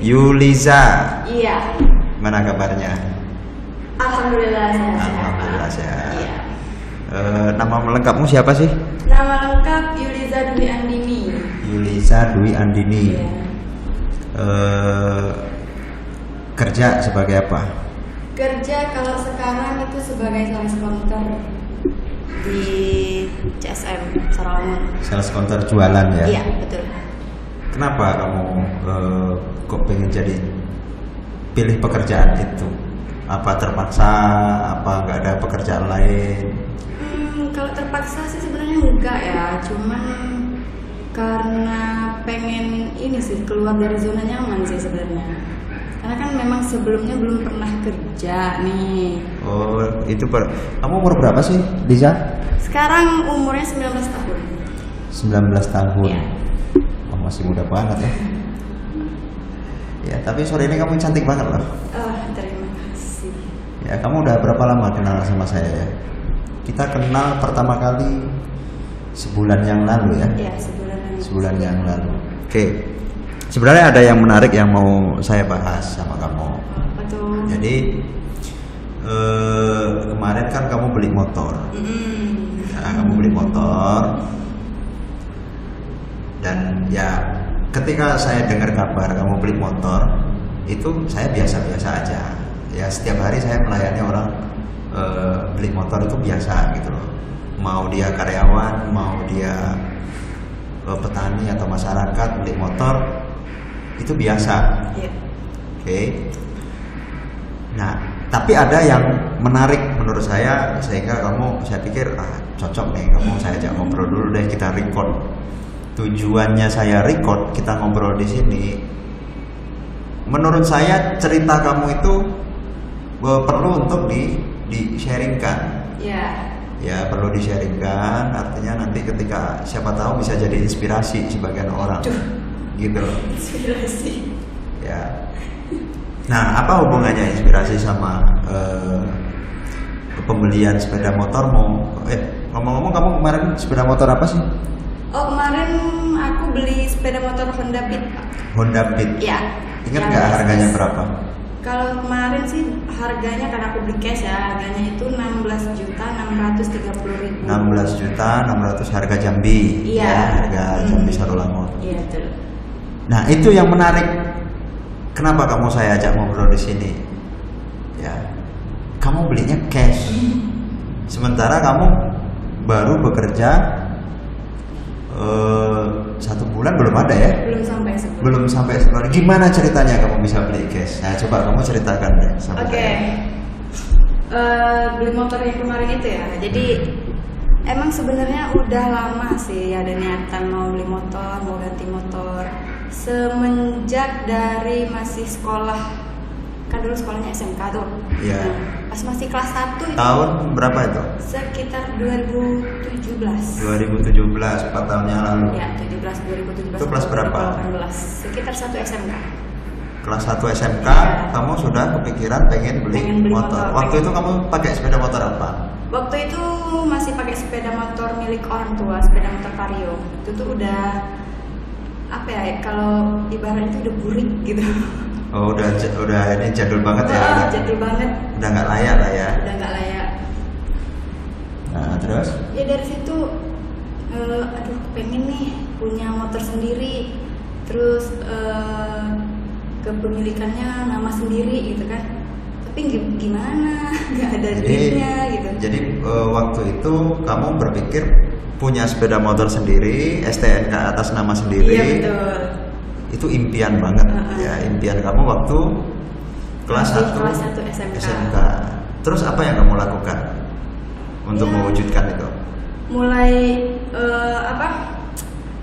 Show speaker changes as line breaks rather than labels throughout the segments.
Yuliza.
Iya.
Mana kabarnya?
Alhamdulillah sehat.
Alhamdulillah sehat.
Iya.
Nama lengkapmu siapa sih?
Nama lengkap Yuliza Dwi Andini.
Yuliza Dwi Andini.
Iya.
Kerja sebagai apa?
Kerja kalau sekarang itu sebagai sales counter di CSM Sarawak.
Sales counter jualan ya?
Iya, betul.
Kenapa kamu kok pengen jadi pilih pekerjaan itu? Apa terpaksa? Apa nggak ada pekerjaan lain?
Kalau terpaksa sih sebenarnya enggak ya, cuman karena pengen ini sih keluar dari zona nyaman sih sebenarnya. Karena kan memang sebelumnya belum pernah kerja nih.
Oh, itu kamu umur berapa sih, Liza?
Sekarang umurnya 19 tahun.
19 tahun.
Iya.
Oh, masih muda banget ya. Ya, tapi sore ini kamu cantik banget loh.
Terima kasih.
Ya, kamu udah berapa lama kenal sama saya ya? Kita kenal pertama kali sebulan yang lalu ya?
Iya,
sebulan yang lalu. Oke. Sebenarnya ada yang menarik yang mau saya bahas sama kamu.
Apa tuh?
Jadi kemarin kan kamu beli motor. Ya, kamu beli motor. Dan ya ketika saya dengar kabar kamu beli motor, itu saya biasa-biasa aja. Ya setiap hari saya melayani orang beli motor itu biasa gitu loh. Mau dia karyawan, mau dia petani atau masyarakat beli motor itu biasa.
Yeah.
Oke. Nah, tapi ada yang menarik menurut saya sehingga saya pikir cocok nih kamu saya ajak ngobrol dulu deh, kita record. Tujuannya saya record kita ngobrol di sini. Menurut saya cerita kamu itu perlu untuk di-sharingkan.
Iya.
Ya perlu di-sharingkan, artinya nanti ketika siapa tahu bisa jadi inspirasi sebagian orang. Gitu loh.
Inspirasi.
Ya. Nah, apa hubungannya inspirasi sama pembelian sepeda motormu? Ngomong-ngomong kamu kemarin sepeda motor apa sih?
Oh, kemarin aku beli sepeda motor Honda Beat.
Honda Beat.
Iya.
Ingat nggak harganya berapa?
Kalau kemarin sih harganya karena aku beli cash ya, harganya itu 16.630.000.
16.600.000 harga Jambi.
Iya.
Ya, harga Jambi Sarulangun.
Iya, betul.
Nah, itu yang menarik. Kenapa kamu saya ajak ngobrol di sini? Ya. Kamu belinya cash. Sementara kamu baru bekerja 1 bulan belum ada ya? Belum sampai sebulan. Gimana ceritanya kamu bisa beli cash? Nah, coba kamu ceritakan deh sama saya.
Beli motor yang kemarin itu ya. Jadi emang sebenarnya udah lama sih ada niatan mau beli motor, mau ganti motor. Semenjak dari masih sekolah. Kan dulu sekolahnya SMK tuh.
Iya.
Pas masih kelas 1 itu.
Tahun berapa itu?
Sekitar 2017.
2017, 4 tahun yang lalu.
Ya, 2017.
Itu kelas berapa?
2018. Sekitar 1 SMK.
Kelas 1 SMK, kamu sudah kepikiran pengen beli motor. Waktu itu kamu pakai sepeda motor apa?
Waktu itu masih pakai sepeda motor milik orang tua, sepeda motor Vario. Itu tuh udah apa ya? Kalau ibaratnya itu udah burik gitu.
Oh, udah ini jadul banget ya.
Jadul banget.
Udah nggak layak lah ya.
Udah nggak layak.
Nah, terus?
Ya dari situ, pengen nih punya motor sendiri. Terus kepemilikannya nama sendiri gitu kan. Tapi gimana? Nggak ada duitnya gitu.
Jadi waktu itu kamu berpikir punya sepeda motor sendiri, STNK atas nama sendiri.
Iya betul.
Itu impian banget ya, impian kamu waktu kelas 1 SMK. Terus apa yang kamu lakukan untuk mewujudkan itu?
Mulai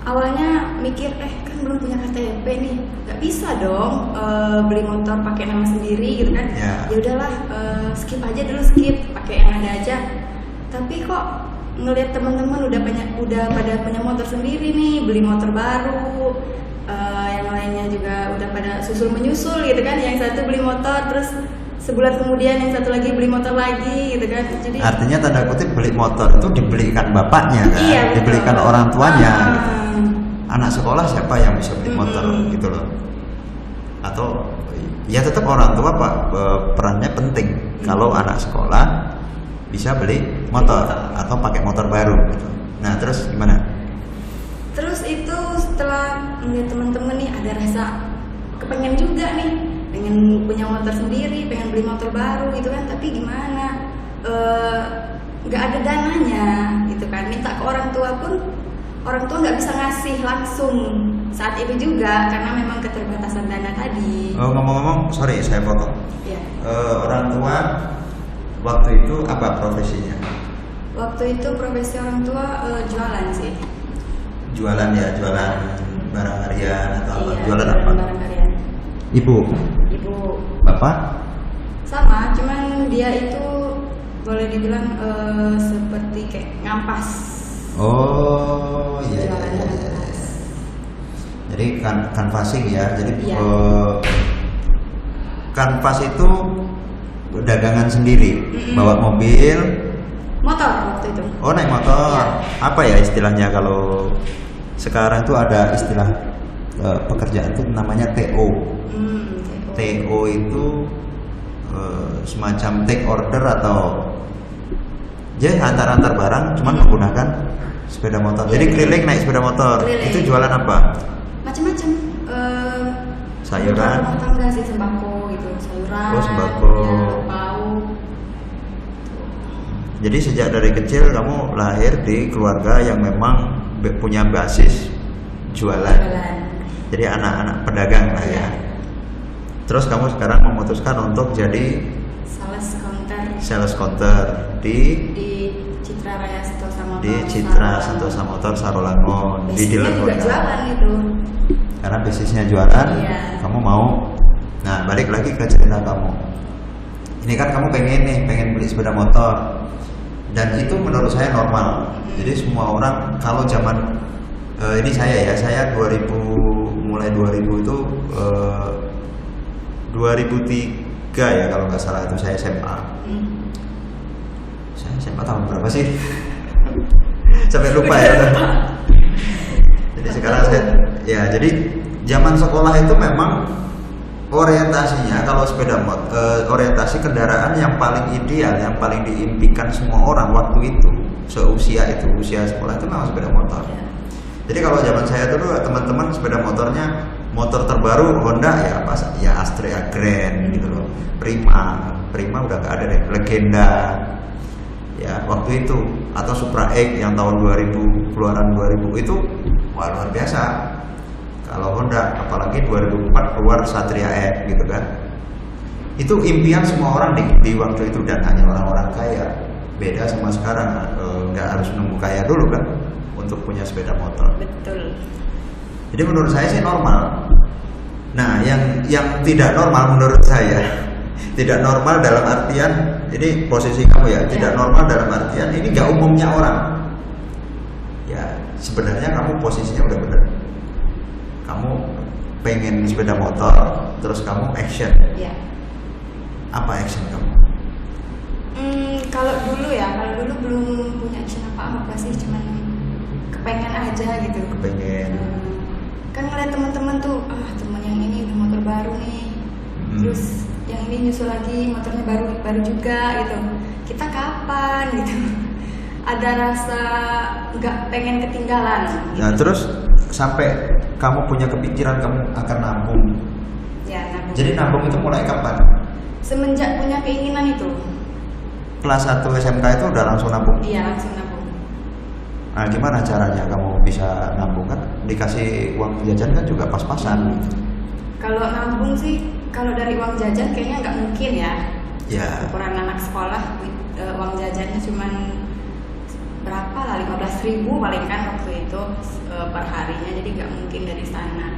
awalnya mikir kan belum punya KTP nih, nggak bisa dong beli motor pakai nama sendiri gitu kan. Ya udahlah, skip aja dulu, pakai yang ada aja. Tapi kok ngelihat teman-teman udah pada punya motor sendiri nih, beli motor baru. Yang lainnya juga udah pada menyusul gitu kan. Yang satu beli motor, terus sebulan kemudian yang satu lagi beli motor lagi gitu kan. Jadi
artinya tanda kutip beli motor itu dibelikan bapaknya kan,
iya,
dibelikan orang tuanya gitu. Anak sekolah siapa yang bisa beli motor gitu loh. atau ya tetap orang tua Pak perannya penting. Kalau anak sekolah bisa beli motor atau pakai motor baru gitu. Nah terus gimana?
Terus itu setelah melihat teman-teman nih ada rasa kepengen juga nih, pengen punya motor sendiri, pengen beli motor baru gitu kan, tapi gimana? Nggak ada dananya gitu kan, minta ke orang tua pun orang tua nggak bisa ngasih langsung saat itu juga karena memang keterbatasan dana tadi.
Oh ngomong-ngomong, sorry saya potong.
Ya.
Orang tua waktu itu apa profesinya?
Waktu itu profesi orang tua jualan sih.
Jualan ya, jualan barang harian atau apa?
Iya,
Jualan apa?
barang harian.
Ibu. Bapak?
Sama, cuman dia itu boleh dibilang seperti kayak ngampas.
Oh iya. Jadi canvassing ya. Jadi kanvas itu dagangan sendiri, bawa mobil,
motor waktu itu.
Oh naik motor. Ya. Apa ya istilahnya kalau sekarang itu ada istilah pekerjaan itu namanya TO. TO itu semacam take order atau ya antar barang, cuman menggunakan sepeda motor. Jadi keliling naik sepeda motor. Keliling. Itu jualan apa?
Macam-macam.
Sayuran.
Rumah tangga sih, sembako gitu, sayuran.
Oh sembako.
Ya, lauk.
Jadi sejak dari kecil kamu lahir di keluarga yang memang punya basis jualan. Jadi anak-anak pedagang lah ya. Terus kamu sekarang memutuskan untuk jadi sales counter di
Citra Raya Sentosa Motor.
Di Citra Sentosa Motor Sarolangun di dealer
juga jualan itu.
Karena bisnisnya jualan, kamu mau. Nah balik lagi ke cerita kamu. Ini kan kamu pengen beli sepeda motor. Dan itu menurut saya normal. Jadi semua orang kalau zaman ini saya 2000 mulai 2000 itu 2003 ya kalau nggak salah itu saya SMA. Saya SMA tahun berapa sih? Sampai lupa ya. Jadi sekarang jadi zaman sekolah itu memang orientasinya kalau sepeda motor, orientasi kendaraan yang paling ideal, yang paling diimpikan semua orang waktu itu, usia sekolah itu memang sepeda motor. Jadi kalau zaman saya dulu teman-teman sepeda motornya motor terbaru Honda ya Astrea Grand gitu loh, Prima udah nggak ada deh, Legenda ya waktu itu, atau Supra X yang tahun 2000 keluaran 2000 itu wah luar biasa. Kalau Honda, apalagi 2004 keluar Satria X gitu kan. Itu impian semua orang di waktu itu, dan hanya orang-orang kaya. Beda sama sekarang, nggak harus nunggu kaya dulu kan untuk punya sepeda motor.
Betul.
Jadi menurut saya sih normal. Nah, yang tidak normal menurut saya, tidak normal dalam artian, ini posisi kamu ya, tidak normal dalam artian ini nggak umumnya orang. Ya, sebenarnya kamu posisinya udah benar. Kamu pengen sepeda motor, terus kamu action.
Ya.
Apa action kamu?
Kalau dulu belum punya action apa-apa sih, cuman kepengen aja gitu.
Kepengen.
Kan ngeliat teman-teman tuh, teman yang ini udah motor baru nih, terus yang ini nyusul lagi motornya baru juga gitu. Kita kapan gitu? Ada rasa nggak pengen ketinggalan.
Nah terus sampai kamu punya kepikiran kamu akan nabung.
Ya, nabung.
Jadi nabung itu mulai kapan?
Semenjak punya keinginan itu.
Kelas 1 SMK itu udah langsung nabung?
Iya, langsung nabung.
Nah gimana caranya kamu bisa nabung? Kan dikasih uang jajan kan juga pas-pasan.
Kalau nabung sih, kalau dari uang jajan kayaknya nggak mungkin ya.
Ya.
Ukuran anak sekolah, uang jajannya cuman berapa lah, 15.000 paling kan waktu itu per harinya, jadi nggak mungkin dari sana.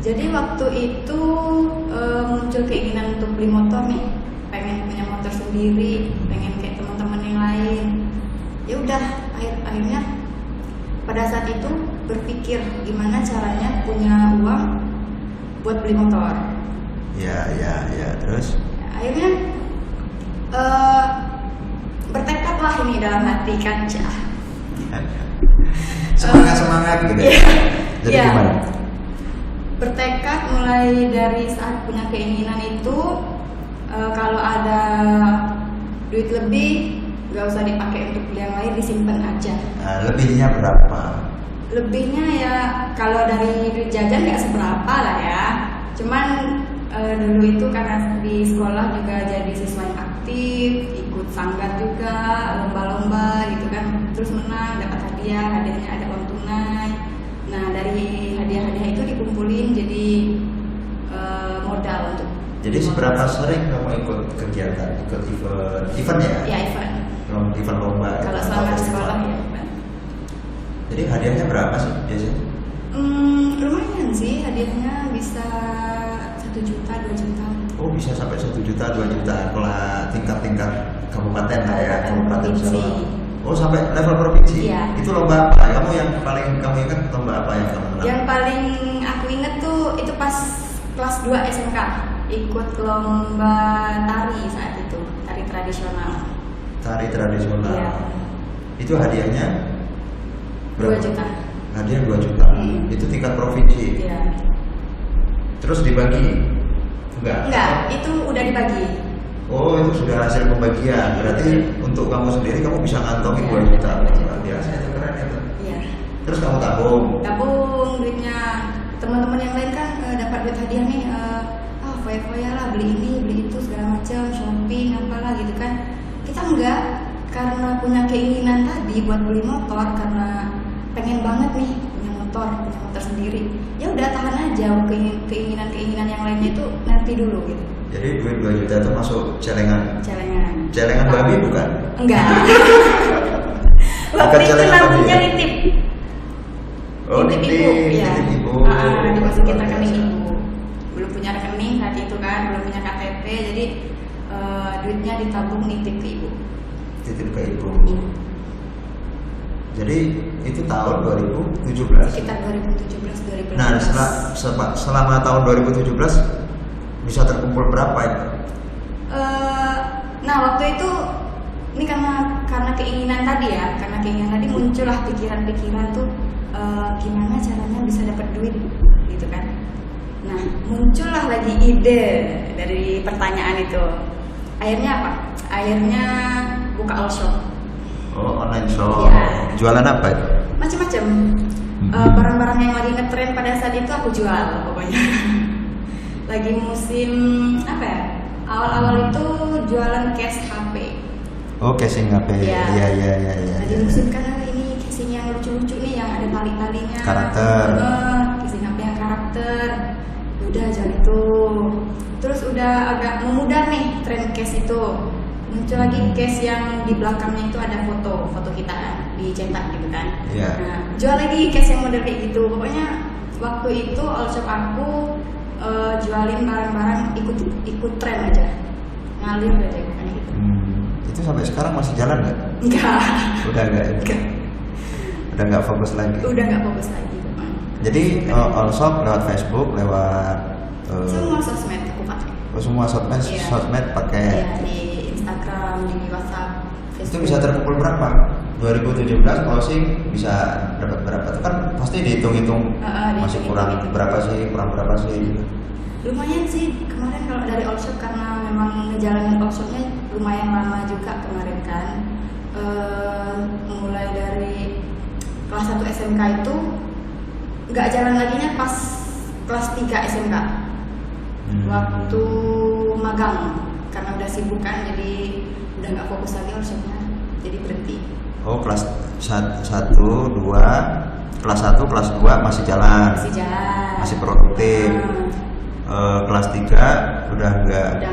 Jadi waktu itu muncul keinginan untuk beli motor nih, pengen punya motor sendiri, pengen kayak teman-teman yang lain. Ya udah, akhirnya pada saat itu berpikir gimana caranya punya uang buat beli motor.
Ya, terus?
Akhirnya bertekadlah ini dalam hati kan,
semangat gitu.
Iya.
Jadi gimana?
bertekad mulai dari saat punya keinginan itu, kalau ada duit lebih nggak usah dipakai untuk beli yang lain, disimpan aja.
Lebihnya berapa?
Lebihnya ya kalau dari duit jajan nggak seberapa lah ya. Cuman dulu itu karena di sekolah juga jadi siswa yang aktif, ikut sanggar juga, lomba-lomba gitu kan, terus menang, dapat hadiahnya ada uang tunai. Nah dari hadiah-hadiah itu dikumpulin jadi modal untuk.
Jadi seberapa sering kamu ikut kegiatan, ikut event ya?
Ya event.
Event lomba.
Kalau selama di sekolah ya event.
Jadi hadiahnya berapa sih biasanya?
Lumayan sih, hadiahnya bisa 1 juta, 2 juta.
Oh bisa sampai 1 juta, 2 juta kalau tingkat kabupaten lah ya, kabupaten
provinsi.
Oh sampai level provinsi?
Iya.
Itu lomba apa? Kamu yang paling kamu ingat lomba apa yang kamu menang?
Yang paling aku ingat tuh itu pas kelas 2 SMK, ikut lomba tari saat itu, tari tradisional.
Tari tradisional.
Iya.
Itu hadiahnya
2 juta.
Hadiah 2 juta. Itu tingkat provinsi.
Iya.
Terus dibagi?
Enggak, itu udah dibagi.
Oh, itu sudah hasil pembagian. Berarti untuk kamu sendiri kamu bisa ngantongin 2 juta. Luar biasa, itu keren itu.
Iya.
Terus kamu tabung
Duitnya. Teman-teman yang lain kan dapat duit hadiah nih, foya-foya lah, beli ini, beli itu segala macam, shopping apalah gitu kan. Kita enggak, karena punya keinginan tadi buat beli motor, karena pengen banget nih punya motor sendiri. Ya udah tahan aja, keinginan yang lainnya itu nanti dulu gitu.
Jadi duit 2 juta itu masuk celengan. Celengan babi bukan?
Enggak.
Bukan
Waktu itu
celengan babi
nabungnya
ya?
nitip.
Oh, nitip
ya.
ibu.
Dimasukin rekening ibu. Belum punya rekening saat itu kan, belum punya KTP, jadi duitnya ditabung nitip ke ibu.
Titip ke ibu.
Iya.
Jadi itu tahun 2017.
Sekitar 2017-2018.
Nah, selama tahun 2017 bisa terkumpul berapa itu?
Nah waktu itu ini karena keinginan tadi ya, muncullah pikiran-pikiran tuh gimana caranya bisa dapat duit gitu kan. Nah muncullah lagi ide dari pertanyaan itu. Akhirnya apa? Akhirnya buka all shop.
Oh, online shop.
Ya.
Jualan apa itu?
Macam-macam. Barang-barang yang lagi ngetren pada saat itu aku jual pokoknya. Lagi musim apa ya? Awal-awal itu jualan case HP.
Oh, casing HP.
Iya.
Iya.
Lagi musim kan ini casing yang lucu-lucu nih, yang ada tali-talinya.
Karakter.
Casing HP yang karakter. Udah jual itu. Terus udah agak memudar nih tren case itu. Muncul lagi case yang di belakangnya itu ada foto kita dicetak gitu kan.
Iya.
Nah, jual lagi case yang model kayak gitu. Pokoknya waktu itu all shop aku jualin barang-barang ikut tren aja, ngalir aja pokoknya gitu.
Itu sampai sekarang masih jalan nggak?
Enggak.
Udah nggak fokus lagi.
Udah nggak fokus lagi.
Jadi all shop lewat Facebook, lewat
semua sosmed aku pakai.
Oh, semua sosmed pakai.
Iya, di Instagram, di WhatsApp, Facebook.
Itu bisa terkumpul berapa? 2017 closing bisa dapat berapa? Itu kan pasti dihitung-hitung masih kurang berapa sih,
Lumayan sih kemarin kalau dari all shop, karena memang ngejalanin all shopnya lumayan lama juga kemarin kan. Mulai dari kelas 1 SMK itu nggak jalan laginya pas kelas 3 SMK. Waktu magang, karena udah sibuk kan, jadi udah nggak fokus lagi all shopnya, jadi berhenti.
Oh, kelas 1, 2, kelas 1, kelas 2 masih jalan. Masih produktif. Kelas 3 udah enggak.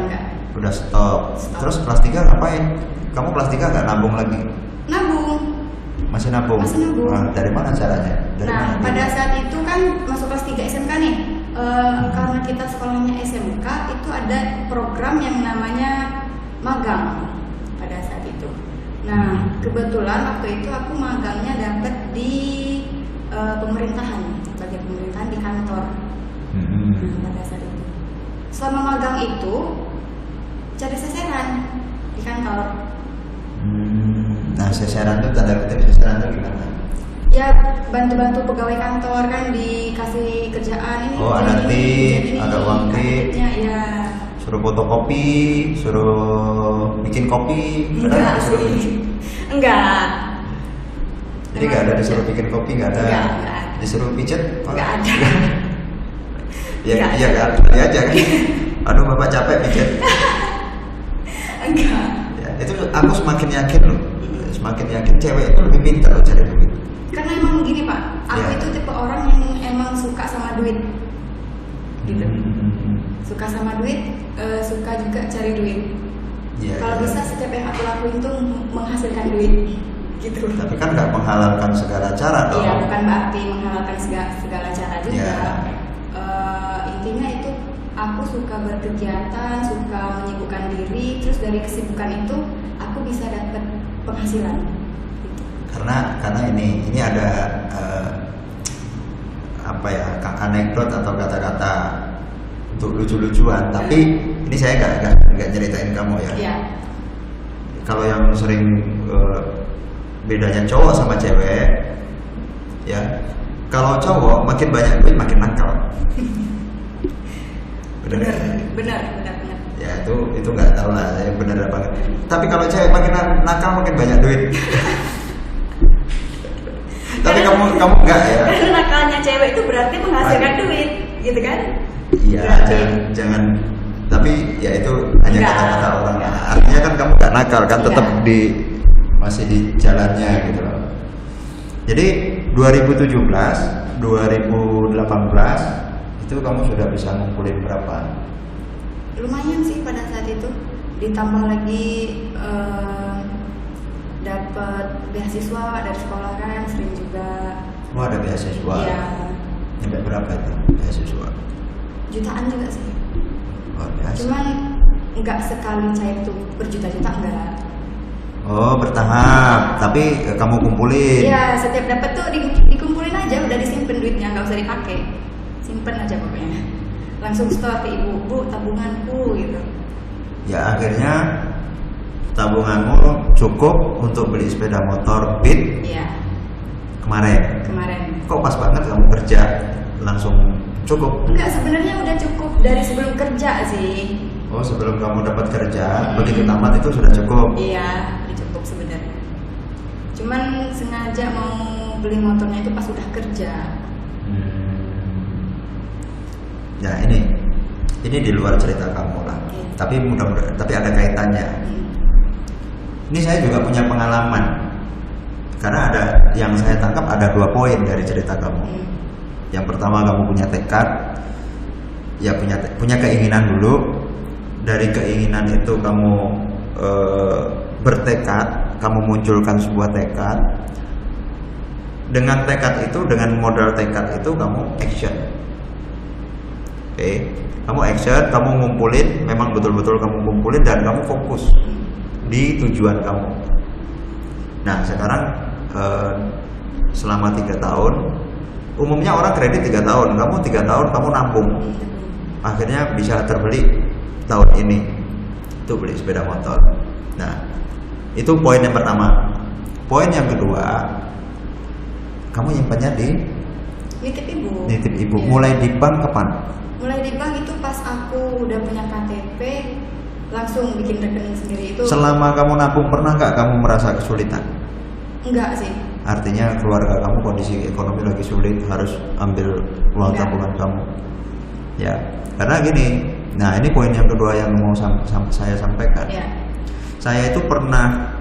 Udah stop. Terus kelas 3 ngapain? Kamu kelas 3 enggak nabung lagi?
Nabung.
Masih nabung. Nah, dari mana caranya?
Pada saat itu kan masuk kelas 3 SMK nih. Karena kita sekolahnya SMK, itu ada program yang namanya magang pada saat itu. Nah, kebetulan waktu itu aku magangnya dapat di pemerintahan, bagian pemerintahan di kantor. Nah, pada saat itu, selama magang itu cari seseran di kantor.
Nah, seseran itu tanda kutip seseran itu gimana?
Ya ya bantu-bantu pegawai kantor kan, dikasih kerjaan ini.
Oh, ada tip, ada uang tip.
Ya.
Suruh fotokopi, suruh bikin kopi.
Enggak sih. Enggak.
Jadi nggak ada disuruh bikin kopi, nggak ada.
Enggak.
Disuruh pijet?
Enggak ada.
Ya, iya kan, kali aja kan. Aduh, bapak capek pijet.
Enggak.
Ya, itu aku semakin yakin loh. Semakin yakin cewek itu lebih pintar loh cari duit.
Karena emang gini Pak, aku
Ya.
itu tipe orang yang emang suka sama duit. Gitu. Suka sama duit, suka juga cari duit.
Ya,
Kalau
ya.
bisa setiap yang aku lakuin tuh menghasilkan duit. Gitu.
Tapi kan nggak menghalalkan segala cara dong.
Iya, bukan berarti menghalalkan segala cara juga.
Ya.
Intinya itu aku suka berkegiatan, suka menyibukkan diri, terus dari kesibukan itu aku bisa dapat penghasilan. Gitu.
Karena ini ada apa ya, anekdot atau kata-kata untuk lucu-lucuan. Tapi ini saya nggak ceritain kamu ya.
Iya.
Kalau yang sering bedanya cowok sama cewek, ya. Kalau cowok makin banyak duit makin nakal.
Benar.
Ya itu nggak tahu lah, saya benar apa enggak. Tapi kalau cewek makin nakal makin banyak duit. Tapi kamu enggak ya?
Karena nakalnya cewek itu berarti menghasilkan duit, gitu kan?
Iya, jangan. Tapi ya itu hanya
Enggak.
kata-kata orang. Artinya kan kamu nggak nakal kan, tetap masih di jalannya gitu loh. Jadi 2017, 2018 itu kamu sudah bisa ngumpulin berapa?
Lumayan sih pada saat itu. Ditambah lagi dapat beasiswa dari sekolah kan, sering juga.
Oh, ada beasiswa.
Iya.
Sampai berapa itu beasiswa?
Jutaan juga sih.
Oh, biasa.
Cuman nggak sekali cair tuh berjuta-juta enggak.
Oh, bertahap. Tapi kamu kumpulin.
Iya, setiap dapat tuh dikumpulin aja, udah disimpan duitnya, nggak usah dipakai. Simpen aja pokoknya. Langsung store ke ibu, Bu, tabunganku gitu.
Ya akhirnya tabunganmu cukup untuk beli sepeda motor Beat
Iya,
kemarin. Kok pas banget kamu kerja langsung cukup?
Enggak, sebenarnya udah cukup dari sebelum kerja sih.
Oh, sebelum kamu dapat kerja, begitu tamat itu sudah cukup.
Iya, udah cukup sebenarnya. Cuman sengaja mau beli motornya itu pas udah kerja.
Ya ini di luar cerita kamu lah. Tapi mudah-mudahan, tapi ada kaitannya. Ini saya juga punya pengalaman. Karena ada yang saya tangkap ada 2 poin dari cerita kamu. Yang pertama, kamu punya tekad, ya punya keinginan dulu. Dari keinginan itu kamu bertekad, kamu munculkan sebuah tekad. Dengan tekad itu, dengan modal tekad itu kamu action. Oke, kamu action, kamu ngumpulin, memang betul-betul kamu ngumpulin dan kamu fokus di tujuan kamu. Nah sekarang selama 3 tahun, umumnya orang kredit 3 tahun, kamu 3 tahun kamu nabung, akhirnya bisa terbeli tahun ini, itu beli sepeda motor. Nah itu poin yang pertama. Poin yang kedua, kamu nyimpannya di
Nitip ibu.
nitip ibu.
Iya.
Mulai di bank kapan?
Mulai di bank itu pas aku udah punya KTP, langsung bikin rekening sendiri itu.
Selama kamu nabung pernah nggak kamu merasa kesulitan?
Enggak sih.
Artinya keluarga kamu kondisi ekonomi lagi sulit, harus ambil uang
Enggak.
tabungan kamu. Ya, karena gini. Nah ini poin yang kedua yang mau saya sampaikan.
Ya.
Saya itu pernah,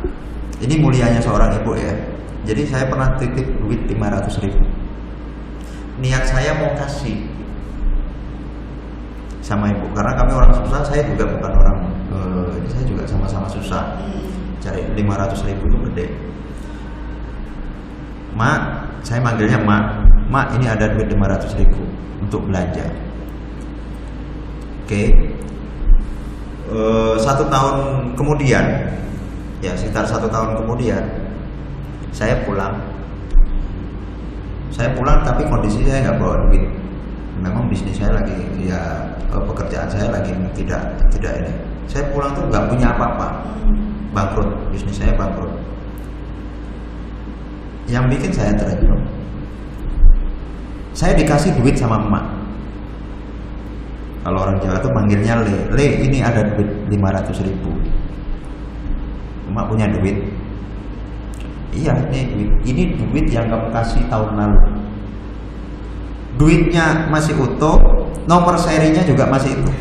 ini mulianya seorang ibu ya. Jadi saya pernah titip duit 500.000. Niat saya mau kasih sama ibu, karena kami orang susah. Saya juga bukan orang, saya juga sama-sama susah. Cari 500.000 itu gede. Mak, saya manggilnya Mak, ini ada duit 500.000 untuk belanja. Oke. 1 tahun kemudian, ya sekitar 1 tahun kemudian, saya pulang. Tapi kondisi saya nggak bawa duit. Memang bisnis saya lagi, ya pekerjaan saya lagi tidak ini. Saya pulang tuh nggak punya apa-apa, bangkrut, bisnis saya bangkrut. Yang bikin saya terenyuh, saya dikasih duit sama emak. Kalau orang Jawa tuh manggilnya le, ini ada duit 500.000. Emak punya duit. Iya, ini duit yang kamu kasih tahun lalu. Duitnya masih utuh, nomor serinya juga masih utuh.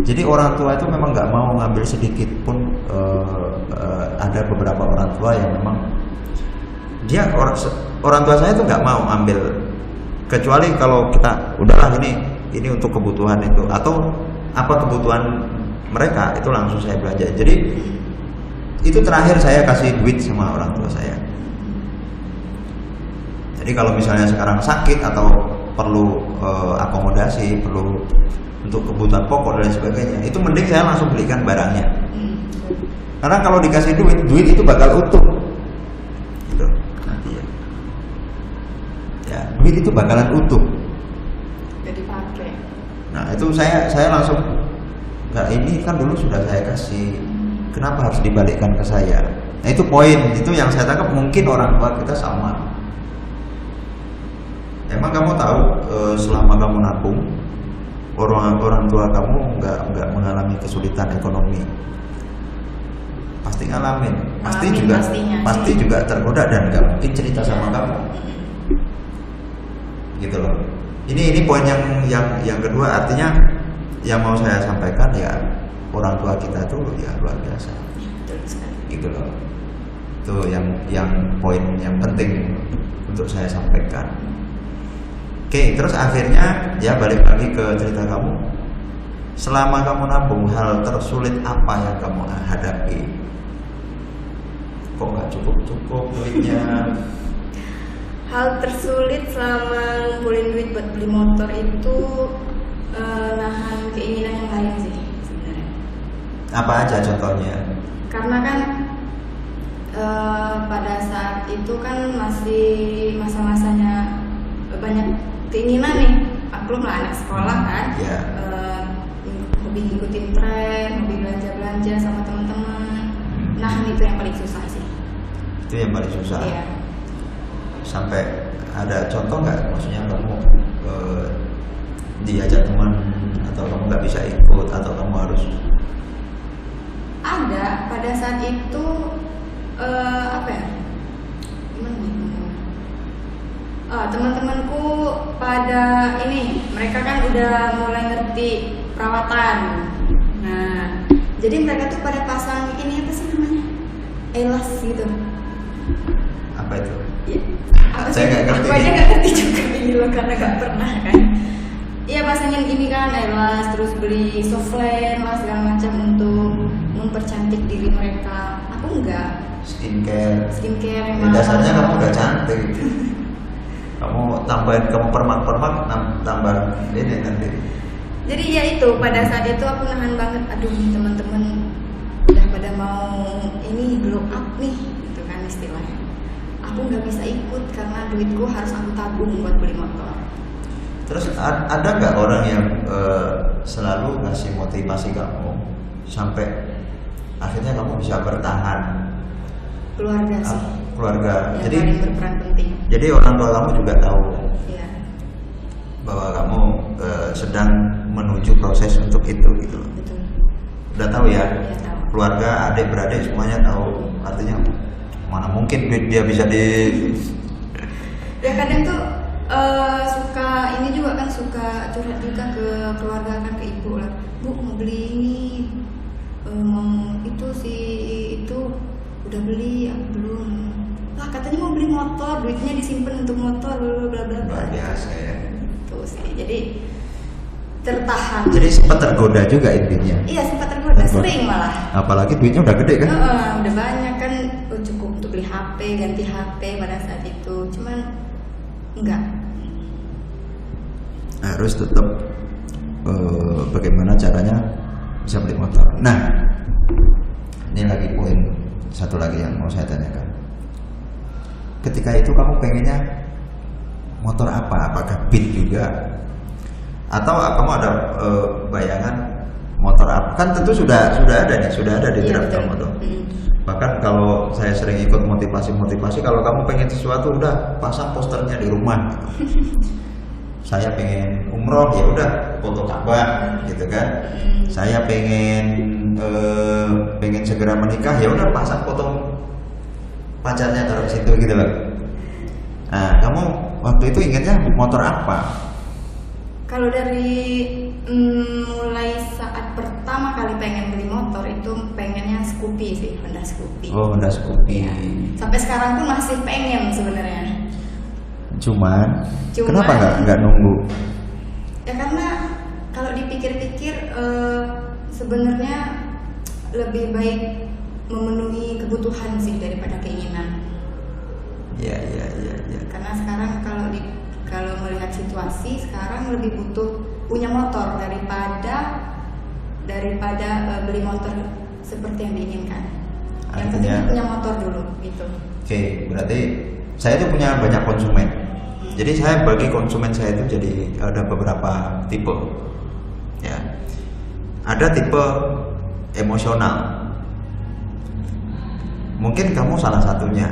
Jadi orang tua itu memang nggak mau ngambil sedikit pun. Ada beberapa orang tua yang memang dia orang tua saya itu nggak mau ambil, kecuali kalau kita udahlah ini untuk kebutuhan itu, atau apa kebutuhan mereka itu langsung saya belanja. Jadi itu terakhir saya kasih duit sama orang tua saya. Jadi kalau misalnya sekarang sakit atau perlu akomodasi, perlu untuk kebutuhan pokok dan sebagainya, itu mending saya langsung belikan barangnya. Karena kalau dikasih duit itu bakal utuh, gitu nanti ya. Ya, duit itu bakalan utuh.
Jadi pakai.
Nah itu saya langsung, nggak, ini kan dulu sudah saya kasih, kenapa harus dibalikkan ke saya? Nah itu poin, itu yang saya tangkap. Mungkin orang tua kita sama. Emang kamu tahu selama kamu nabung, orang tua kamu nggak mengalami kesulitan ekonomi? Pasti ngalamin, pasti juga tergoda dan nggak mungkin cerita sama kamu, gitu loh. Ini poin yang kedua, artinya yang mau saya sampaikan ya, orang tua kita tuh ya luar biasa, gitu loh. Itu yang poin yang penting untuk saya sampaikan. Oke, terus akhirnya ya balik lagi ke cerita kamu. Selama kamu nabung, hal tersulit apa yang kamu hadapi? Kok nggak cukup duitnya?
Hal tersulit selama ngumpulin duit buat beli motor itu nahan keinginan yang lain sih sebenarnya.
Apa aja contohnya?
Karena kan pada saat itu kan masih masa-masanya banyak keinginan nih. Maklum lah, anak sekolah kan.
Yeah.
Hobi ngikutin tren, hobi belanja sama teman-teman. Nah itu yang paling susah sih.
Itu yang paling susah.
Iya.
Sampai ada contoh nggak? Maksudnya kamu diajak teman atau kamu nggak bisa ikut atau kamu harus?
Ada pada saat itu apa ya? Teman-temanku pada ini, mereka kan udah mulai ngerti perawatan. Nah, jadi mereka tuh pada pasang ini apa sih namanya? Elas gitu.
Apa itu?
Ya,
saya nggak ngerti.
Aku aja nggak ngerti juga ini loh, karena nggak pernah kan. Iya, pasangin ini kan elas, terus beli softline lah segala macam untuk mempercantik diri mereka. Aku enggak.
Skincare
emang.
Dasarnya kamu udah cantik. Kamu permak tambah ini nanti.
Jadi ya itu, pada saat itu aku nahan banget. Aduh, teman-teman udah pada mau ini glow up nih, gitu kan istilahnya. Aku nggak bisa ikut karena duitku harus aku tabung buat beli motor.
Terus ada nggak orang yang selalu ngasih motivasi kamu sampai akhirnya kamu bisa bertahan?
Keluarga sih.
Keluarga.
Yang
Jadi
paling berperan penting.
Jadi orang tua kamu juga tahu
ya,
bahwa kamu sedang menuju proses untuk itu, gitu.
Betul.
Udah tahu ya?
Ya, tahu.
Keluarga, adik-beradik semuanya tahu. Artinya mana mungkin duit dia bisa
Ya kadang tuh suka ini juga kan, suka curhat juga ke keluarga kan, ke ibu lah. Bu mau beli ini, mau itu itu udah beli, aku belum. Lah katanya mau beli motor, duitnya disimpan untuk motor, bla bla bla.
luar biasa ya.
Tuh sih, jadi tertahan.
Jadi sempat tergoda juga intinya.
Iya, sempat tergoda, sering malah.
Apalagi duitnya udah gede kan?
Udah banyak kan, cukup untuk beli HP, ganti HP pada saat itu. Cuman enggak.
Harus tetap bagaimana caranya bisa beli motor. Nah, ini lagi poin satu lagi yang mau saya tanyakan. Ketika itu kamu pengennya motor apa? Apakah Beat juga? Atau kamu ada bayangan motor apa? Kan tentu sudah ada nih, sudah ada di draft kamu tuh. Bahkan kalau saya sering ikut motivasi, kalau kamu pengen sesuatu udah pasang posternya di rumah. Saya pengen umroh, ya udah foto Ka'bah gitu kan. Saya pengen segera menikah, ya udah pasang foto pacarnya taruh situ gitu loh. Nah, kamu waktu itu ingatnya motor apa?
Kalau dari mulai saat pertama kali pengen beli motor itu pengennya Scoopy sih, Honda Scoopy.
Oh, Honda Scoopy.
Ya. Sampai sekarang pun masih pengen sebenarnya.
Cuman kenapa nggak nunggu?
Ya karena kalau dipikir-pikir sebenarnya lebih baik memenuhi kebutuhan sih daripada keinginan.
Ya.
Karena sekarang kalau melihat situasi sekarang lebih butuh punya motor daripada beli motor seperti yang diinginkan. Yang penting punya motor dulu gitu.
Oke, berarti saya itu punya banyak konsumen. Jadi saya bagi konsumen saya itu jadi ada beberapa tipe. Ya. Ada tipe emosional. Mungkin kamu salah satunya.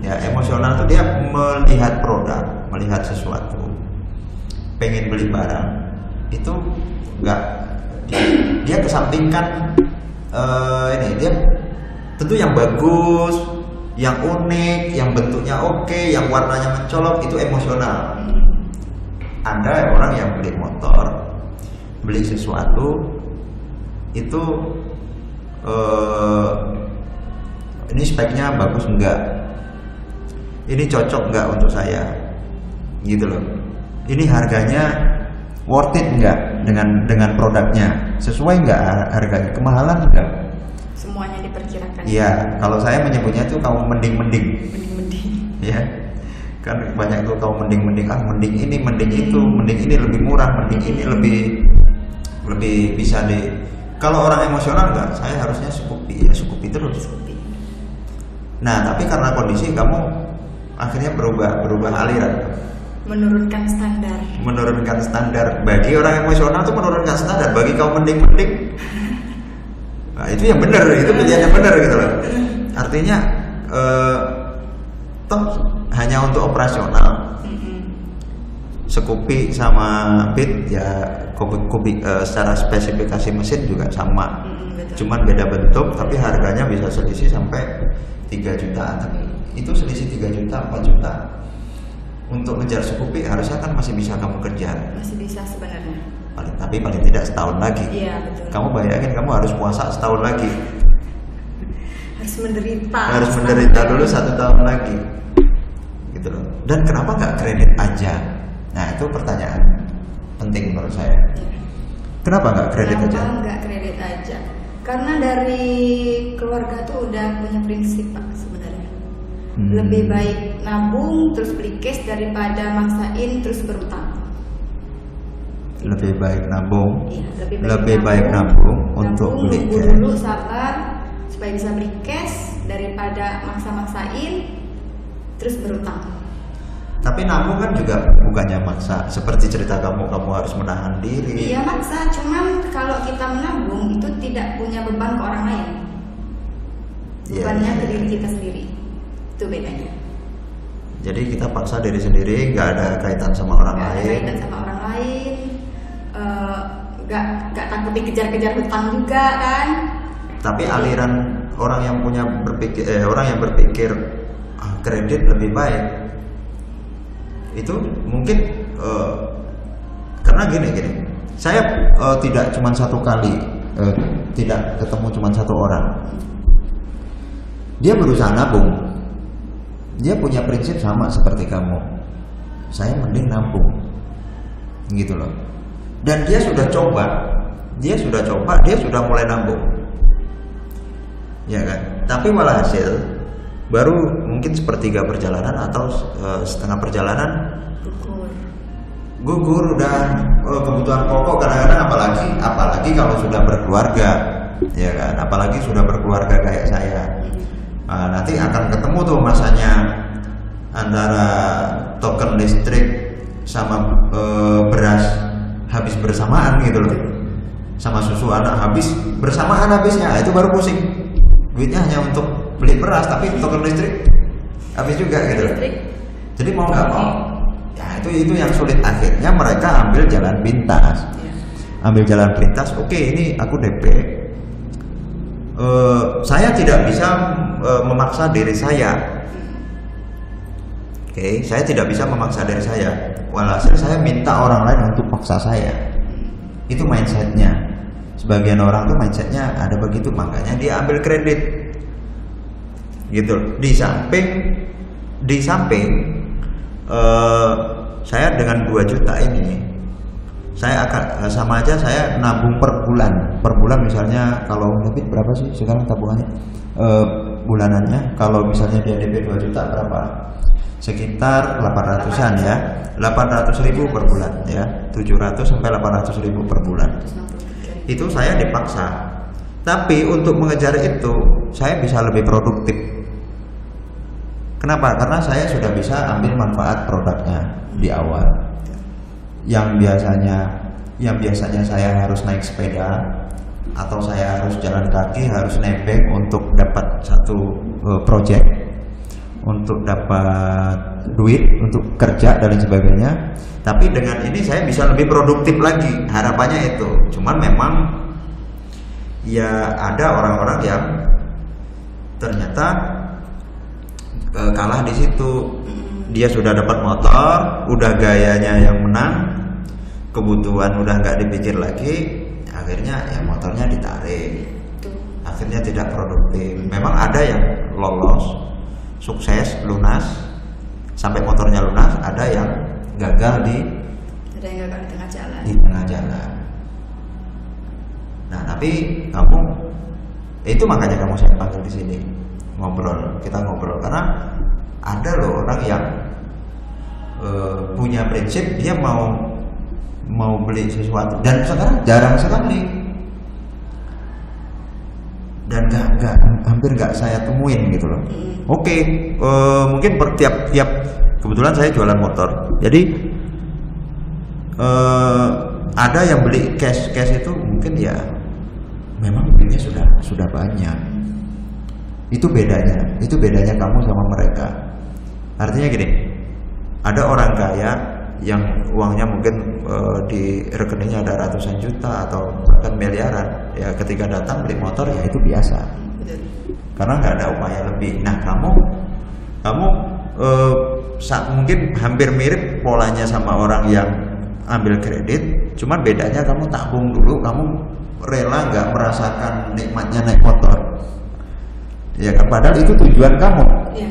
Ya, emosional itu dia melihat produk, melihat sesuatu, pengen beli barang, itu dia kesampingkan dia tentu yang bagus, yang unik, yang bentuknya oke, yang warnanya mencolok, itu emosional. Ada orang yang beli motor, beli sesuatu itu ini speknya bagus enggak, ini cocok enggak untuk saya, gitu loh. Ini harganya worth it enggak dengan produknya, sesuai enggak harganya, kemahalan enggak?
Semuanya diperkirakan.
Iya, kalau saya menyebutnya itu kaum mending. Ya, kan banyak tuh kaum mending, mending ini, mending itu, mending ini lebih murah, mending ini lebih bisa di. Kalau orang emosional enggak, saya harusnya Scoopy, ya Scoopy terus. Nah, tapi karena kondisi kamu akhirnya berubah aliran,
menurunkan standar. Bagi
orang emosional itu menurunkan standar, bagi kaum mending. Nah, itu yang benar, itu pilihan yang benar gitu loh. Artinya toh hanya untuk operasional. Scoopy sama Beat ya secara spesifikasi mesin juga sama. Cuman beda bentuk, tapi harganya bisa selisih sampai 3 juta. Itu selisih 3 juta, 4 juta. Untuk ngejar Scoopy harusnya kan masih bisa kamu kejar.
Masih bisa sebenarnya.
Tapi paling tidak setahun lagi.
Iya, betul.
Kamu bayangin kamu harus puasa setahun lagi.
Harus
menderita dulu 1 tahun lagi. Gitu loh. Dan kenapa nggak kredit aja? Nah, itu pertanyaan penting menurut saya. Kenapa nggak kredit aja?
Kenapa nggak kredit aja? Karena dari keluarga tuh udah punya prinsip, Pak, sebenarnya. Lebih baik nabung terus beli cash daripada maksain terus berutang.
Lebih baik nabung.
Iya,
lebih baik nabung untuk beli cash.
Dulu sabar supaya bisa beli cash daripada maksa-maksain terus berutang.
Tapi nabung kan juga bukannya maksa. Seperti cerita kamu harus menahan diri.
Iya maksa, cuman kalau kita menabung itu tidak punya beban ke orang lain. Bebannya ke diri kita sendiri. Itu bedanya.
Jadi kita paksa diri sendiri, nggak ada kaitan sama orang lain.
Nggak ada kaitan sama orang lain. Nggak takut dikejar-kejar hutang juga kan.
Tapi aliran orang yang berpikir kredit lebih baik itu mungkin karena gini saya tidak cuma satu kali tidak ketemu cuma satu orang, dia berusaha nabung, dia punya prinsip sama seperti kamu, saya mending nabung gitu loh. Dan dia sudah mulai nabung, ya kan, tapi walhasil baru mungkin sepertiga perjalanan atau setengah perjalanan gugur udah kebutuhan pokok kadang-kadang, apalagi kalau sudah berkeluarga, ya kan, apalagi sudah berkeluarga kayak saya. Nanti akan ketemu tuh masanya antara token listrik sama beras habis bersamaan gitu loh, sama susu anak habis bersamaan habisnya, itu baru pusing. Duitnya hanya untuk beli beras tapi token listrik habis juga gitu. Jadi mau nggak mau, ya itu yang sulit. Akhirnya mereka ambil jalan pintas. Oke, ini aku DP. Saya tidak bisa memaksa diri saya. Oke, saya tidak bisa memaksa diri saya. Walhasil saya minta orang lain untuk paksa saya. Itu mindsetnya. Sebagian orang tuh mindsetnya ada begitu, makanya dia ambil kredit. Gitu. Di samping saya dengan 2 juta ini, saya akan sama aja saya nabung per bulan misalnya. Kalau David berapa sih sekarang tabungannya bulanannya? Kalau misalnya dia DP 2 juta berapa? Sekitar 800-an ya, 800.000 per bulan ya, 700 sampai 800.000 per bulan. Itu saya dipaksa. Tapi untuk mengejar itu saya bisa lebih produktif. Kenapa? Karena saya sudah bisa ambil manfaat produknya di awal. Yang biasanya saya harus naik sepeda atau saya harus jalan kaki, harus nebeng untuk dapat satu project, untuk dapat duit, untuk kerja dan lain sebagainya. Tapi dengan ini saya bisa lebih produktif lagi. Harapannya itu. Cuman memang ya ada orang-orang yang ternyata kalah di situ. Dia sudah dapat motor, udah gayanya yang menang, kebutuhan udah nggak dipikir lagi, akhirnya ya motornya ditarik, akhirnya tidak produktif. Memang ada yang lolos, sukses, lunas, sampai motornya lunas, ada yang gagal di
tengah jalan.
Di tengah jalan. Nah, tapi kamu itu makanya kamu saya panggil di sini kita ngobrol karena ada loh orang yang punya prinsip, dia mau beli sesuatu dan sekarang jarang sekali dan hampir nggak saya temuin gitu loh. Oke, mungkin tiap kebetulan saya jualan motor, jadi ada yang beli cash itu mungkin ya memang belinya sudah banyak. Itu bedanya kamu sama mereka. Artinya gini, ada orang kaya yang uangnya mungkin di rekeningnya ada ratusan juta atau bahkan miliaran, ya ketika datang beli motor ya itu biasa, karena nggak ada upaya lebih. Nah kamu mungkin hampir mirip polanya sama orang yang ambil kredit, cuman bedanya kamu tabung dulu, kamu rela nggak merasakan nikmatnya naik motor. Ya kan, padahal itu tujuan kamu. Ya.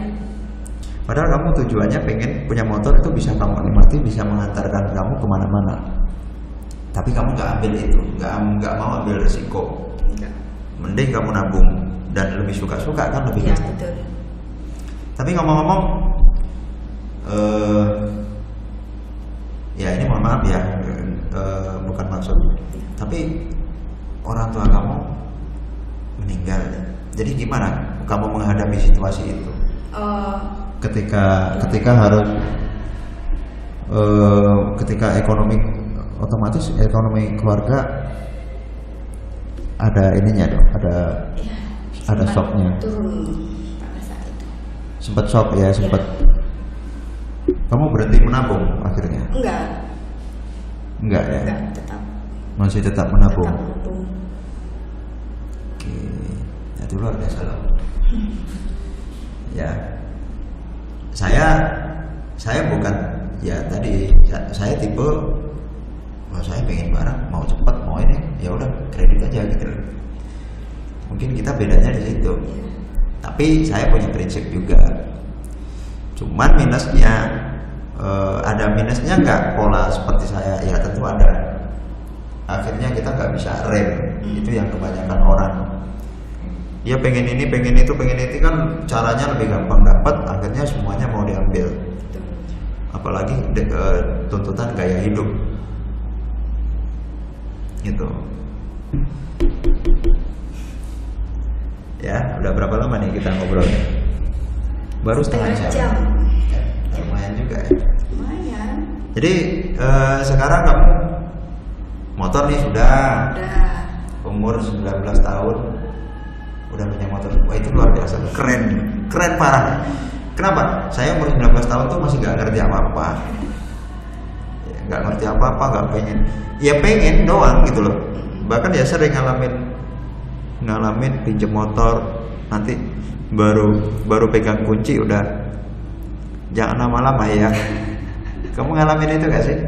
Padahal kamu tujuannya pengen punya motor itu bisa kamu nikmati, bisa mengantarkan kamu kemana-mana. Tapi kamu nggak ambil itu, nggak mau ambil resiko. Enggak. Mending kamu nabung dan lebih suka-suka kan lebih. Ya, betul. Tapi ngomong-ngomong, ya ini mohon maaf ya, bukan maksud. Tapi orang tua kamu meninggal. Jadi gimana kamu menghadapi situasi itu? Ketika harus ketika ekonomi keluarga ada ininya dong, ada shocknya. Sempat shock ya, sempat. Kamu berhenti menabung akhirnya? Enggak ya? Enggak, tetap. Masih tetap menabung. Oke. Itu luar biasa loh. Ya, saya bukan ya tadi saya tipe saya pengen barang mau cepat mau ini ya udah kredit aja gitu. Mungkin kita bedanya di situ. Tapi saya punya prinsip juga. Cuman minusnya ada minusnya nggak pola seperti saya? Ya tentu ada. Akhirnya kita nggak bisa rem. Itu yang kebanyakan orang. Dia pengen ini, pengen itu kan caranya lebih gampang dapat, akhirnya semuanya mau diambil. Apalagi tuntutan gaya hidup. Gitu. Ya, udah berapa lama nih kita ngobrol? Baru setengah jam. Ya, lumayan juga ya. Lumayan. Jadi sekarang kamu motor nih sudah. Umur 19 tahun. udah punya motor. Wah itu luar biasa, keren parah. Kenapa? Saya umur 19 tahun tuh masih nggak ngerti apa-apa, nggak ngerti apa-apa, nggak pengen, ya pengen doang gitu loh. Bahkan ya sering ngalamin pinjem motor, nanti baru pegang kunci udah jangan lama-lama ya. Kamu ngalamin itu gak sih?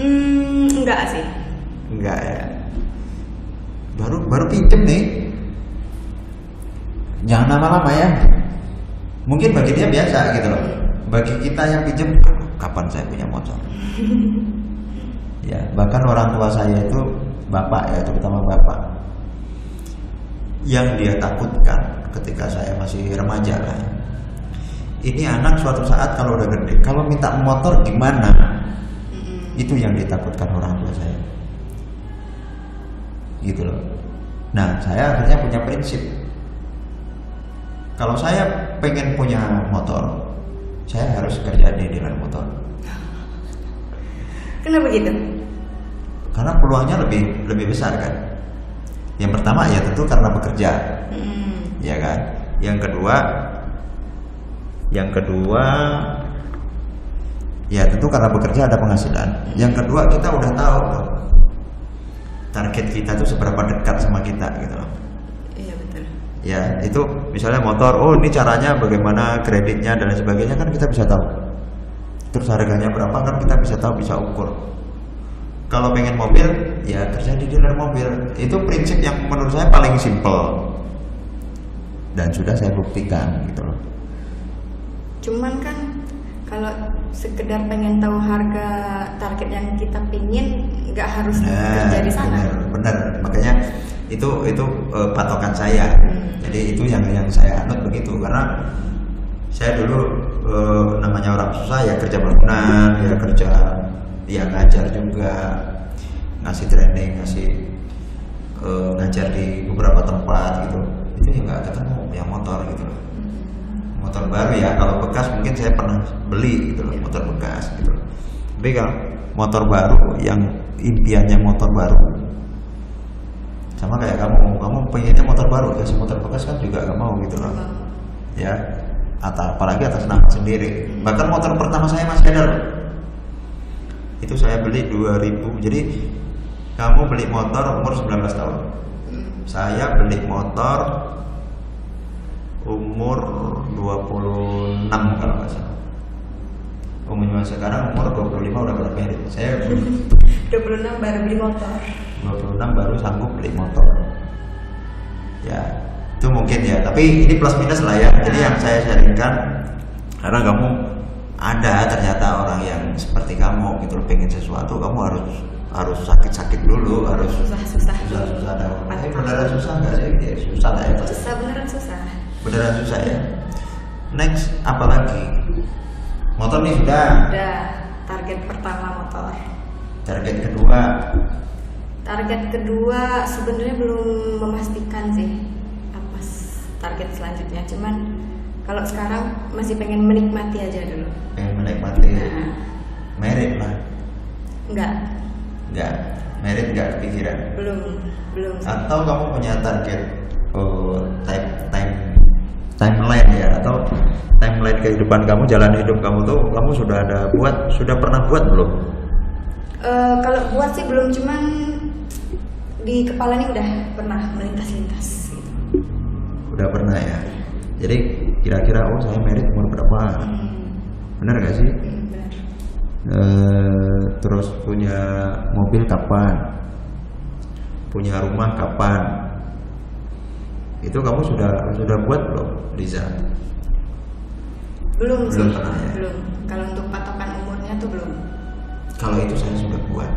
Enggak sih.
Enggak ya. Baru pinjem nih, jangan lama-lama ya. Mungkin bagi dia biasa gitu loh. Bagi kita yang pinjem, kapan saya punya motor? Ya, bahkan orang tua saya itu bapak ya, terutama bapak, yang dia takutkan ketika saya masih remaja lah. Ini anak suatu saat kalau udah gede, kalau minta motor gimana? Itu yang ditakutkan orang tua saya. Gitu loh. Nah, saya akhirnya punya prinsip. Kalau saya pengen punya motor, saya harus kerja di dealer motor.
Kenapa gitu?
Karena peluangnya lebih besar kan. Yang pertama ya tentu karena bekerja, ya kan. Yang kedua ya tentu karena bekerja ada penghasilan. Yang kedua kita udah tahu loh, target kita tuh seberapa dekat sama kita gitu loh.
Iya betul.
Ya itu misalnya motor, oh ini caranya bagaimana, kreditnya dan lain sebagainya kan kita bisa tahu. Terus harganya berapa kan kita bisa tahu, bisa ukur. Kalau pengen mobil, ya kerja di dealer mobil. Itu prinsip yang menurut saya paling simple dan sudah saya buktikan gitu loh.
Cuman kan kalau sekedar pengen tahu harga target yang kita pingin, nggak harus kerja di sana.
Bener. Makanya itu patokan saya. Jadi itu yang saya anut begitu, karena saya dulu namanya orang susah ya kerja bangunan, ya kerja, ya ngajar juga, ngasih training, ngajar di beberapa tempat gitu. Itu ya nggak ketemu yang motor gitu loh. Motor baru ya, kalau bekas mungkin saya pernah beli gitu loh, motor bekas gitu loh. Tapi kalau motor baru, yang impiannya motor baru, sama kayak kamu pengennya motor baru, ya motor bekas kan juga gak mau gitu loh. Ya, apalagi atas nama sendiri. Bahkan motor pertama saya masih ada loh. Itu saya beli 2000. Jadi kamu beli motor umur 19 tahun. Saya beli motor umur 26 kalau nggak salah. Umumnya sekarang umur 25 udah bermerit. Saya
26 baru beli motor.
26 baru sanggup beli motor. Ya, itu mungkin ya. Tapi ini plus minus lah ya. Jadi yang saya sharingkan, karena kamu ada ternyata orang yang seperti kamu gitu, pengen sesuatu, kamu harus sakit dulu, harus susah dah. Beneran susah nggak sih? Ya, susah lah ya.
Susah, beneran susah
ya. Next apa lagi? Motor nih sudah.
Target pertama motor. Target kedua sebenarnya belum memastikan sih apa target selanjutnya. Cuman kalau sekarang masih pengen menikmati aja dulu.
Merit lah.
Enggak.
Merit enggak kepikiran.
Belum.
Atau kamu punya target timeline ya, atau timeline kehidupan kamu, jalan hidup kamu tuh kamu sudah pernah buat belum?
Kalau buat sih belum, cuman di kepala ini udah pernah melintas-lintas gitu.
Udah pernah ya. Jadi kira-kira saya merit umur berapa? Benar gak sih?
Benar.
Terus punya mobil kapan? Punya rumah kapan? Itu kamu sudah buat belum, Liza?
Belum
pernah ya?
Belum. Kalau untuk patokan umurnya tuh belum.
Kalau itu saya sudah buat.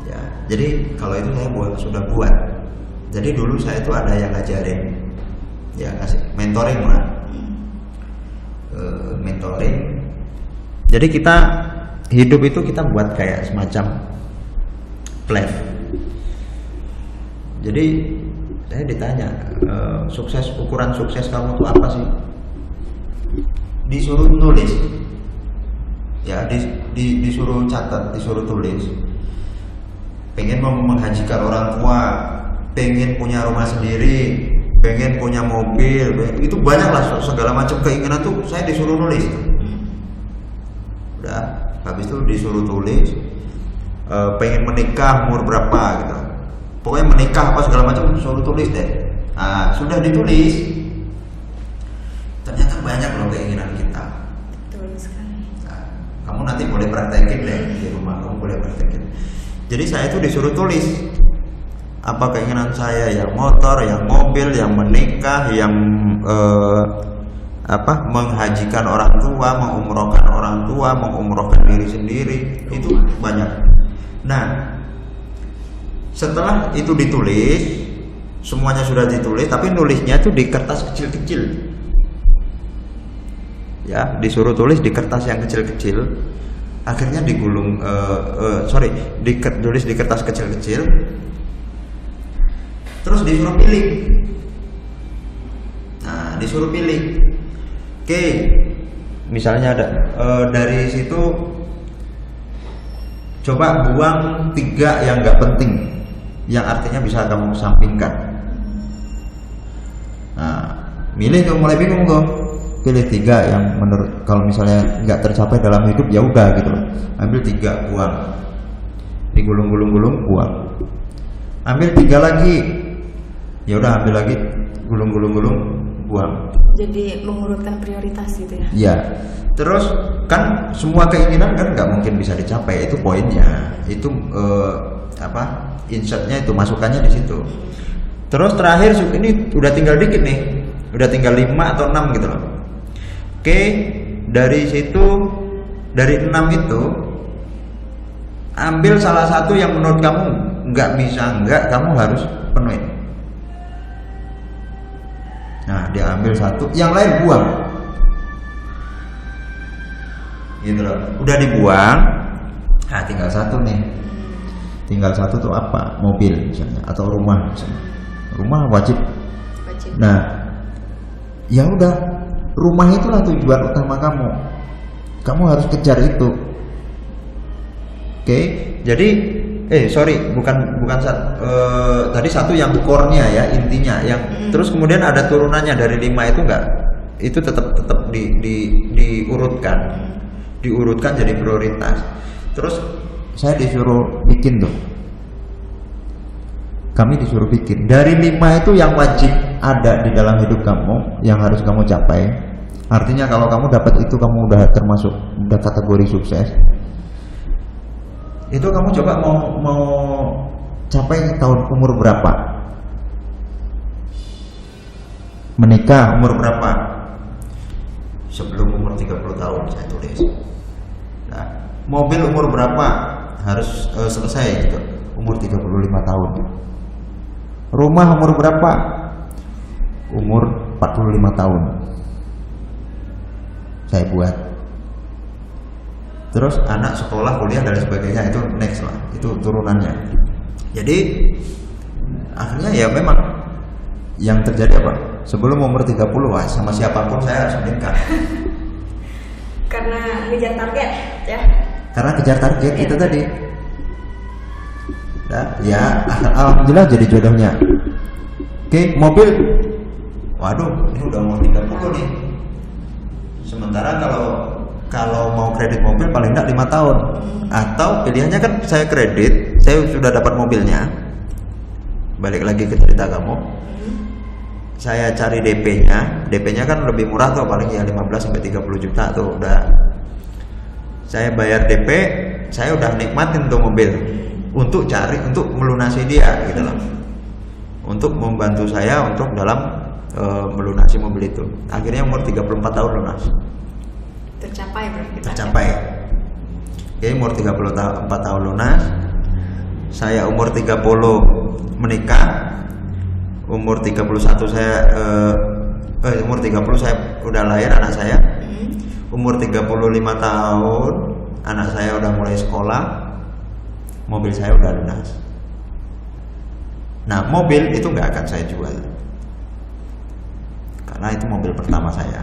Ya, jadi kalau itu saya sudah buat. Jadi dulu saya itu ada yang ngajarin, ya kasih mentoring lah. Mentoring. Jadi kita hidup itu kita buat kayak semacam plan. Jadi saya ditanya, ukuran sukses kamu itu apa sih? Disuruh nulis, ya disuruh catat, disuruh tulis. Pengen mau menghajikan orang tua, pengen punya rumah sendiri, pengen punya mobil, itu banyak lah segala macam keinginan tuh saya disuruh nulis. Udah, habis itu disuruh tulis pengen menikah umur berapa gitu. Pokoknya menikah apa segala macam suruh tulis deh. Nah, sudah ditulis. Ternyata banyak loh keinginan kita.
Betul sekali.
Nah, kamu nanti boleh praktekin deh di rumah, kamu boleh praktekin. Jadi saya itu disuruh tulis apa keinginan saya, yang motor, yang mobil, yang menikah, yang menghajikan orang tua, mengumrohkan orang tua, mengumrohkan diri sendiri, itu banyak. Nah, setelah itu ditulis, semuanya sudah ditulis, tapi nulisnya itu di kertas kecil-kecil. Ya, disuruh tulis di kertas yang kecil-kecil. Akhirnya digulung, tulis di kertas kecil-kecil. Terus disuruh pilih. Nah, disuruh pilih. Oke, misalnya ada dari situ coba buang 3 yang nggak penting, yang artinya bisa kamu sampingkan. Nah, milih tuh, mulai bingung tuh. Pilih 3 yang menurut, kalau misalnya nggak tercapai dalam hidup ya udah gitu loh. Ambil 3, buang. Digulung-gulung-gulung, buang. Ambil 3 lagi. Ya udah, ambil lagi, gulung-gulung-gulung, buang. Jadi
mengurutkan prioritas gitu ya.
Ya. Terus kan semua keinginan kan nggak mungkin bisa dicapai, itu poinnya. Itu insertnya itu, masukannya di situ. Terus terakhir ini udah tinggal dikit nih. Udah tinggal 5 atau 6 gitu loh. Oke, dari situ, dari 6 itu ambil salah satu yang menurut kamu nggak bisa, kamu harus penuhin. Nah, dia ambil satu, yang lain buang. Gitu loh. Udah dibuang. Nah, tinggal satu nih. Tinggal satu tuh apa? Mobil misalnya, atau rumah misalnya. Rumah wajib. Nah, ya udah, rumah itulah tujuan utama kamu. Kamu harus kejar itu. Oke, jadi bukan tadi satu yang core-nya ya, intinya yang terus kemudian ada turunannya dari 5 itu enggak. Itu tetap diurutkan jadi prioritas. Terus saya disuruh bikin tuh. Kami disuruh bikin dari 5 itu yang wajib ada di dalam hidup kamu, yang harus kamu capai. Artinya kalau kamu dapat itu, kamu udah termasuk, udah kategori sukses. Itu kamu coba mau capai tahun umur berapa? Menikah umur berapa? Sebelum umur 30 tahun saya tulis. Nah, mobil umur berapa? Harus selesai gitu. Umur 35 tahun. Rumah umur berapa? Umur 45 tahun. Saya buat. Terus anak sekolah, kuliah dan sebagainya, itu next lah, itu turunannya. Jadi akhirnya ya memang yang terjadi apa? Sebelum umur 30, wah, sama siapapun saya harus menikah.
Karena ngejar target ya.
Karena kejar target itu tadi. Nah, ya alhamdulillah jadi jodohnya. Oke, mobil. Waduh, ini udah mau 30 nih. Sementara kalau mau kredit mobil paling enggak 5 tahun. Atau pilihannya kan saya kredit, saya sudah dapat mobilnya. Balik lagi ke cerita kamu. Saya cari DP-nya kan lebih murah tuh, paling ya 15 sampai 30 juta tuh udah. Saya bayar DP, saya udah nikmatin tuh mobil untuk melunasi dia gitu loh. Untuk membantu saya untuk dalam melunasi mobil itu. Akhirnya umur 34 tahun lunas.
Tercapai berarti.
Tercapai. Oke, umur 34 tahun lunas. Saya umur 30 menikah. Umur 31 saya umur 30 saya udah lahir anak saya. Umur 35 tahun anak saya udah mulai sekolah. Mobil saya udah lunas. Nah, mobil itu nggak akan saya jual. Karena itu mobil pertama saya.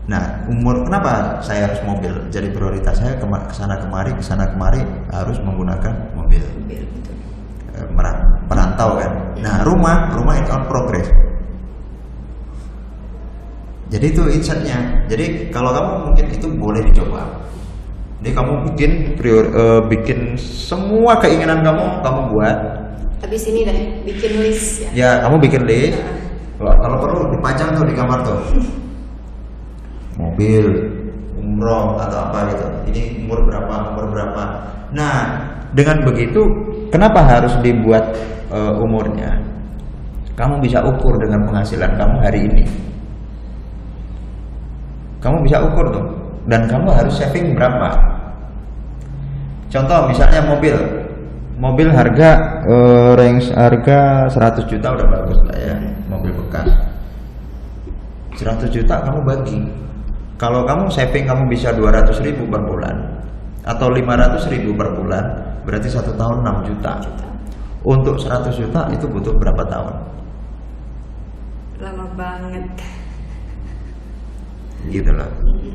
Nah, kenapa saya harus mobil? Jadi prioritas saya kesana kemari harus menggunakan mobil. perantau kan. Nah rumah itu on progress. Jadi itu insightnya. Jadi kalau kamu mungkin itu boleh dicoba. Jadi kamu bikin semua keinginan kamu buat.
Habis ini deh bikin list ya.
Ya kamu bikin list. Kalau perlu dipajang tuh di kamar tuh. Mobil, umroh atau apa gitu. Ini umur berapa. Nah dengan begitu kenapa harus dibuat umurnya? Kamu bisa ukur dengan penghasilan kamu hari ini. Kamu bisa ukur tuh. Dan kamu harus saving berapa? Contoh misalnya mobil harga range harga 100 juta udah bagus lah ya, mobil bekas. 100 juta kamu bagi. Kalau kamu saving kamu bisa 200.000 per bulan atau 500.000 per bulan, berarti 1 tahun 6 juta. Untuk 100 juta itu butuh berapa tahun?
Lama banget.
Gitu loh.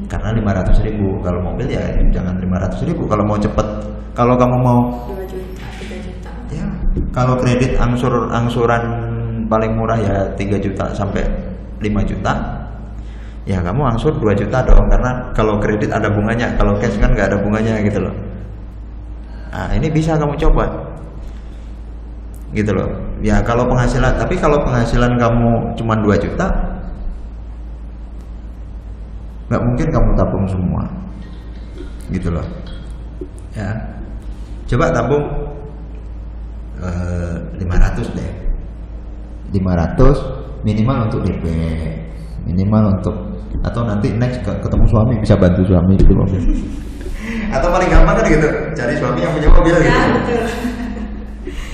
Karena 500.000 kalau mobil ya jangan 500.000 kalau mau cepet. Kalau kamu mau
2 juta, 3 juta.
Ya, kalau kredit angsuran paling murah ya 3 juta sampai 5 juta. Ya kamu angsur 2 juta dong, karena kalau kredit ada bunganya, kalau cash kan nggak ada bunganya gitu loh. Nah, ini bisa kamu coba. Gitu loh. Ya kalau penghasilan, tapi kalau penghasilan kamu cuma 2 juta, nggak mungkin kamu tabung semua. Gitu loh. Ya. Coba tabung 500 deh. 500 minimal untuk DP, minimal untuk, atau nanti next ketemu suami bisa bantu suami gitu mobil. Atau paling gampang kan gitu, cari suami yang punya mobil gitu.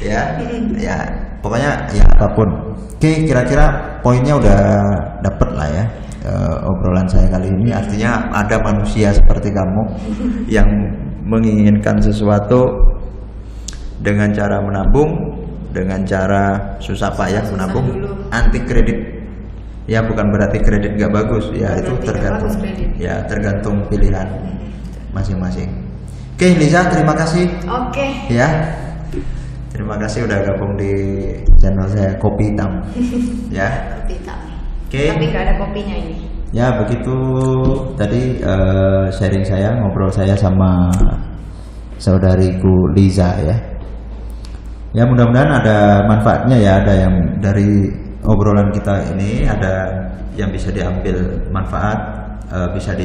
Ya, pokoknya ya apapun. Oke, kira-kira poinnya udah dapet lah ya. Obrolan saya kali ini artinya ada manusia seperti kamu yang menginginkan sesuatu dengan cara menabung, dengan cara susah payah menabung, anti kredit. Ya bukan berarti kredit gak bagus, ya itu tergantung, ya tergantung pilihan masing-masing. Oke, Liza, terima kasih.
Oke.
Ya, terima kasih udah gabung di channel saya Kopi Hitam. Ya.
Kopi hitam.
Oke.
Tapi nggak ada kopinya ini.
Ya begitu tadi sharing saya, ngobrol saya sama saudariku Liza ya. Ya mudah-mudahan ada manfaatnya ya, ada yang dari obrolan kita ini ada yang bisa diambil manfaat, bisa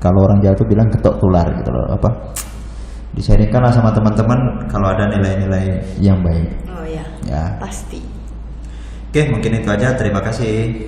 kalau orang Jawa tuh bilang ketok tular gitu loh, apa? Di-sharingkanlah sama teman-teman kalau ada nilai-nilai yang baik.
Oh ya.
Ya.
Pasti.
Oke, mungkin itu aja. Terima kasih.